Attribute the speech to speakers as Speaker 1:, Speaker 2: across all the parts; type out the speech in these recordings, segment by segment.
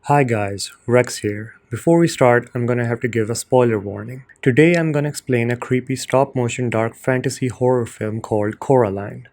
Speaker 1: Hi guys, Rex here. Before we start, I'm gonna have to give a spoiler warning. Today I'm gonna explain a creepy stop motion dark fantasy horror film called Coraline.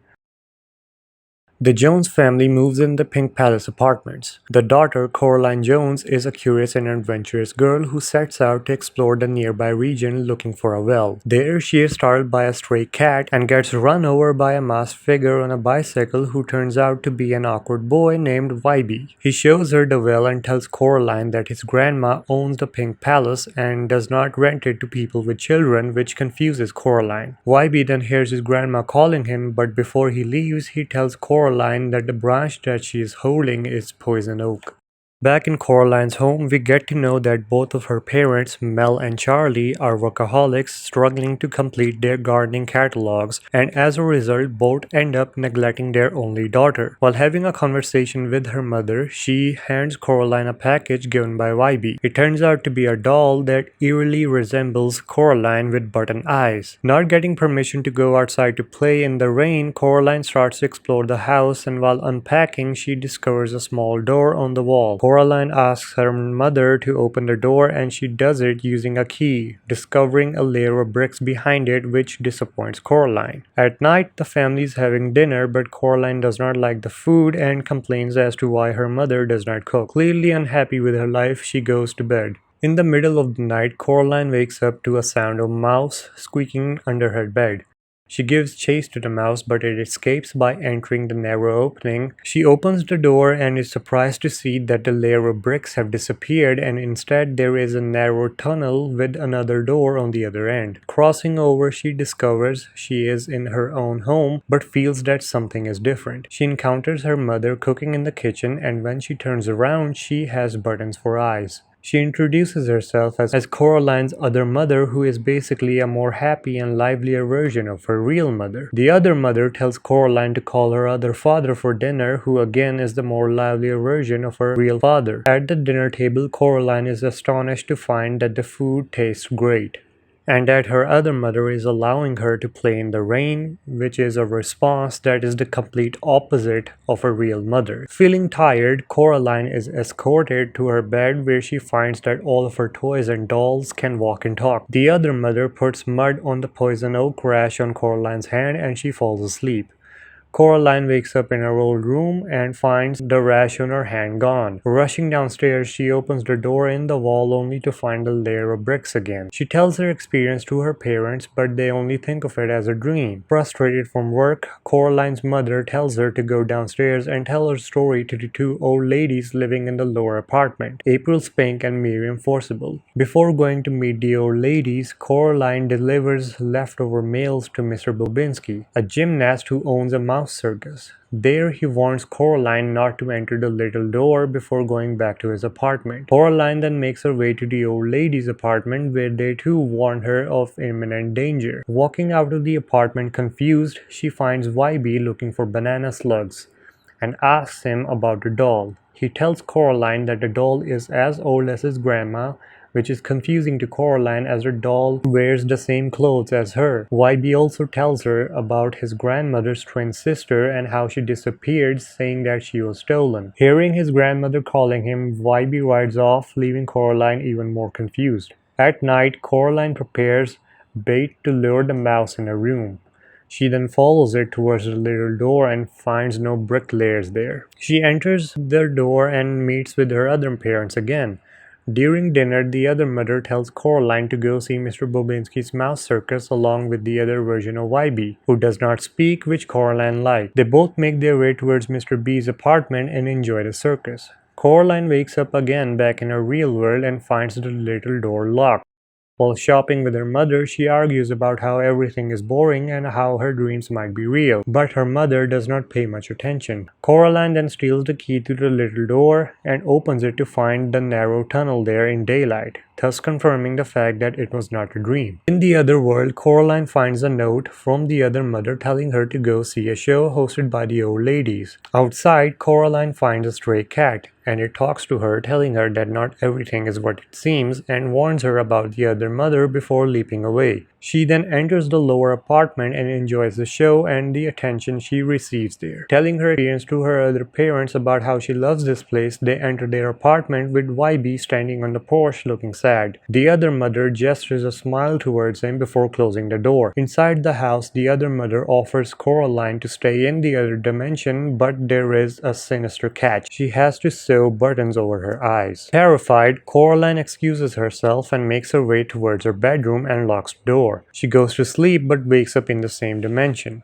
Speaker 1: The Jones family moves in the Pink Palace apartments. The daughter, Coraline Jones, is a curious and adventurous girl who sets out to explore the nearby region looking for a well. There, she is startled by a stray cat and gets run over by a masked figure on a bicycle who turns out to be an awkward boy named Wybie. He shows her the well and tells Coraline that his grandma owns the Pink Palace and does not rent it to people with children, which confuses Coraline. Wybie then hears his grandma calling him, but before he leaves, he tells Coraline that the branch that she is holding is poison oak. Back in Coraline's home, we get to know that both of her parents, Mel and Charlie, are workaholics struggling to complete their gardening catalogs, and as a result, both end up neglecting their only daughter. While having a conversation with her mother, she hands Coraline a package given by Wybie. It turns out to be a doll that eerily resembles Coraline with button eyes. Not getting permission to go outside to play in the rain, Coraline starts to explore the house, and while unpacking, she discovers a small door on the wall. Coraline asks her mother to open the door and she does it using a key, discovering a layer of bricks behind it which disappoints Coraline. At night, the family is having dinner, but Coraline does not like the food and complains as to why her mother does not cook. Clearly unhappy with her life, she goes to bed. In the middle of the night, Coraline wakes up to a sound of mouse squeaking under her bed. She gives chase to the mouse, but it escapes by entering the narrow opening. She opens the door and is surprised to see that the layer of bricks have disappeared, and instead there is a narrow tunnel with another door on the other end. Crossing over, she discovers she is in her own home, but feels that something is different. She encounters her mother cooking in the kitchen, and when she turns around, she has buttons for eyes. She introduces herself as Coraline's other mother, who is basically a more happy and livelier version of her real mother. The other mother tells Coraline to call her other father for dinner, who again is the more livelier version of her real father. At the dinner table, Coraline is astonished to find that the food tastes great, and that her other mother is allowing her to play in the rain, which is a response that is the complete opposite of her real mother. Feeling tired, Coraline is escorted to her bed where she finds that all of her toys and dolls can walk and talk. The other mother puts mud on the poison oak rash on Coraline's hand and she falls asleep. Coraline wakes up in her old room and finds the rash on her hand gone. Rushing downstairs, she opens the door in the wall only to find a layer of bricks again. She tells her experience to her parents, but they only think of it as a dream. Frustrated from work, Coraline's mother tells her to go downstairs and tell her story to the two old ladies living in the lower apartment, April Spink and Miriam Forcible. Before going to meet the old ladies, Coraline delivers leftover mails to Mr. Bobinski, a gymnast who owns a mouse circus. There, he warns Coraline not to enter the little door before going back to his apartment. Coraline then makes her way to the old lady's apartment, where they too warn her of imminent danger. Walking out of the apartment confused, she finds Wybie looking for banana slugs and asks him about the doll. He tells Coraline that the doll is as old as his grandma, which is confusing to Coraline as her doll wears the same clothes as her. Wybie also tells her about his grandmother's twin sister and how she disappeared, saying that she was stolen. Hearing his grandmother calling him, Wybie rides off, leaving Coraline even more confused. At night, Coraline prepares bait to lure the mouse in her room. She then follows it towards the little door and finds no brick layers there. She enters the door and meets with her other parents again. During dinner, the other mother tells Coraline to go see Mr. Bobinski's mouse circus along with the other version of Wybie, who does not speak, which Coraline likes. They both make their way towards Mr. B's apartment and enjoy the circus. Coraline wakes up again back in her real world and finds the little door locked. While shopping with her mother, she argues about how everything is boring and how her dreams might be real, but her mother does not pay much attention. Coraline then steals the key to the little door and opens it to find the narrow tunnel there in daylight, thus confirming the fact that it was not a dream. In the other world, Coraline finds a note from the other mother telling her to go see a show hosted by the old ladies. Outside, Coraline finds a stray cat, and it talks to her, telling her that not everything is what it seems, and warns her about the other mother before leaping away. She then enters the lower apartment and enjoys the show and the attention she receives there. Telling her experience to her other parents about how she loves this place, they enter their apartment with YB standing on the porch looking sad. The other mother gestures a smile towards him before closing the door. Inside the house, the other mother offers Coraline to stay in the other dimension, but there is a sinister catch. She has to sew buttons over her eyes. Terrified, Coraline excuses herself and makes her way towards her bedroom and locks the door. She goes to sleep but wakes up in the same dimension.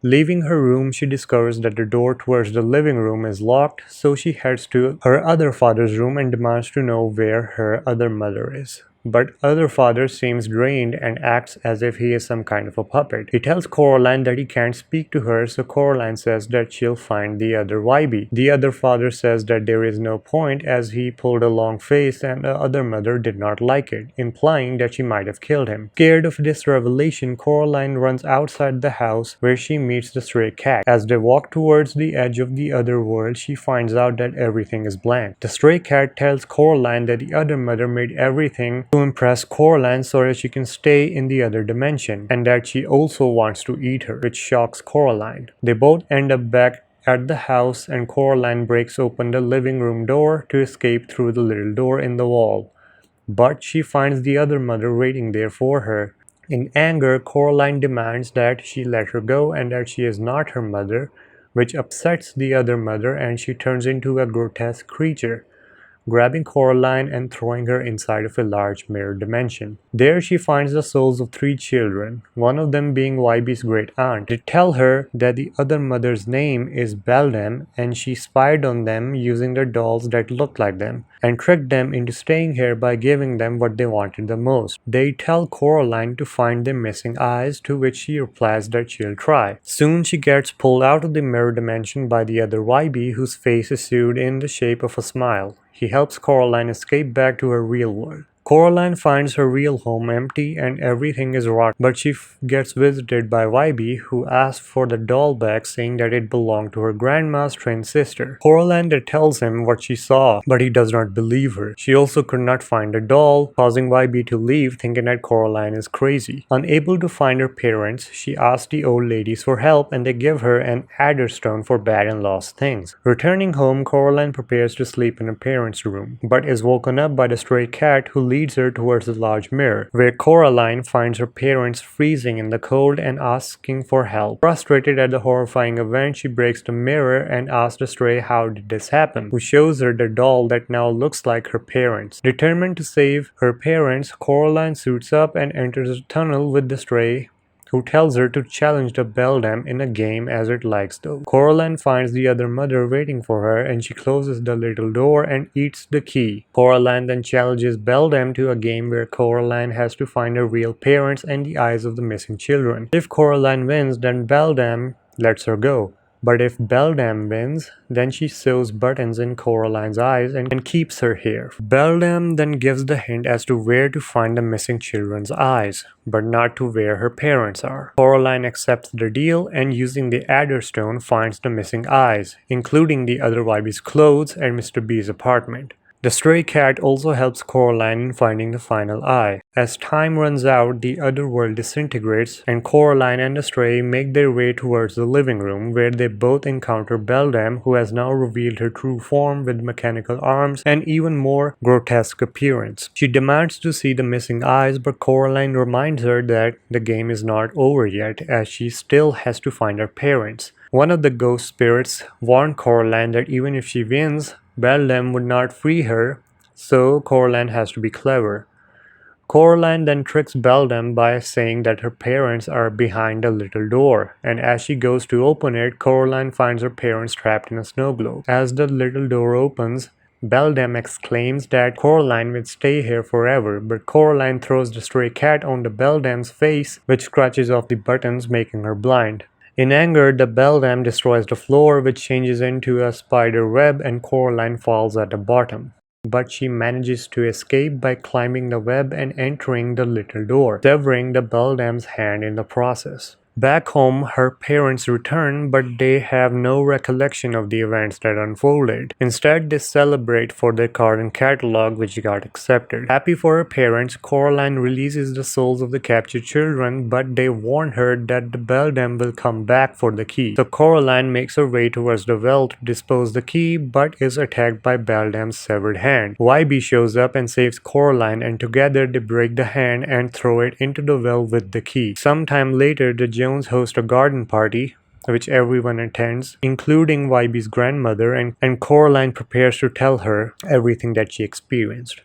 Speaker 1: Leaving her room, she discovers that the door towards the living room is locked, so she heads to her other father's room and demands to know where her other mother is. But other father seems drained and acts as if he is some kind of a puppet. He tells Coraline that he can't speak to her, so Coraline says that she'll find the other YB. The other father says that there is no point as he pulled a long face and the other mother did not like it, implying that she might have killed him. Scared of this revelation, Coraline runs outside the house where she meets the stray cat. As they walk towards the edge of the other world, she finds out that everything is blank. The stray cat tells Coraline that the other mother made everything to impress Coraline so that she can stay in the other dimension, and that she also wants to eat her, which shocks Coraline. They both end up back at the house and Coraline breaks open the living room door to escape through the little door in the wall. But she finds the other mother waiting there for her. In anger, Coraline demands that she let her go and that she is not her mother, which upsets the other mother and she turns into a grotesque creature, grabbing Coraline and throwing her inside of a large mirror dimension. There she finds the souls of 3 children, one of them being YB's great aunt. They tell her that the other mother's name is Beldam and she spied on them using the dolls that look like them, and tricked them into staying here by giving them what they wanted the most. They tell Coraline to find their missing eyes, to which she replies that she'll try. Soon she gets pulled out of the mirror dimension by the other YB, whose face is sewed in the shape of a smile. He helps Coraline escape back to her real world. Coraline finds her real home empty and everything is rotten, but she gets visited by YB, who asks for the doll back, saying that it belonged to her grandma's twin sister. Coraline then tells him what she saw, but he does not believe her. She also could not find the doll, causing YB to leave, thinking that Coraline is crazy. Unable to find her parents, she asks the old ladies for help and they give her an adder stone for bad and lost things. Returning home, Coraline prepares to sleep in her parents' room, but is woken up by the stray cat, who leads her towards the large mirror, where Coraline finds her parents freezing in the cold and asking for help. Frustrated at the horrifying event, she breaks the mirror and asks the stray how did this happen, who shows her the doll that now looks like her parents. Determined to save her parents, Coraline suits up and enters a tunnel with the stray, who tells her to challenge the Beldam in a game as it likes though. Coraline finds the other mother waiting for her and she closes the little door and eats the key. Coraline then challenges Beldam to a game where Coraline has to find her real parents and the eyes of the missing children. If Coraline wins, then Beldam lets her go. But if Beldam wins, then she sews buttons in Coraline's eyes and keeps her here. Beldam then gives the hint as to where to find the missing children's eyes, but not to where her parents are. Coraline accepts the deal and using the adder stone finds the missing eyes, including the other YB's clothes and Mr. B's apartment. The stray cat also helps Coraline in finding the final eye. As time runs out, the other world disintegrates and Coraline and the stray make their way towards the living room, where they both encounter Beldam, who has now revealed her true form with mechanical arms and even more grotesque appearance. She demands to see the missing eyes, but Coraline reminds her that the game is not over yet, as she still has to find her parents. One of the ghost spirits warned Coraline that even if she wins, Beldam would not free her, so Coraline has to be clever. Coraline then tricks Beldam by saying that her parents are behind a little door, and as she goes to open it, Coraline finds her parents trapped in a snow globe. As the little door opens, Beldam exclaims that Coraline will stay here forever, but Coraline throws the stray cat on the Beldam's face, which scratches off the buttons, making her blind. In anger, the Beldam destroys the floor, which changes into a spider web, and Coraline falls at the bottom. But she manages to escape by climbing the web and entering the little door, severing the Beldam's hand in the process. Back home, her parents return, but they have no recollection of the events that unfolded. Instead, they celebrate for their card and catalog, which got accepted. Happy for her parents, Coraline releases the souls of the captured children, but they warn her that the beldam will come back for the key. So Coraline makes her way towards the well to dispose the key, but is attacked by Beldam's severed hand. YB shows up and saves Coraline, and together they break the hand and throw it into the well with the key. Sometime later, the Jones host a garden party, which everyone attends, including YB's grandmother, and Coraline prepares to tell her everything that she experienced.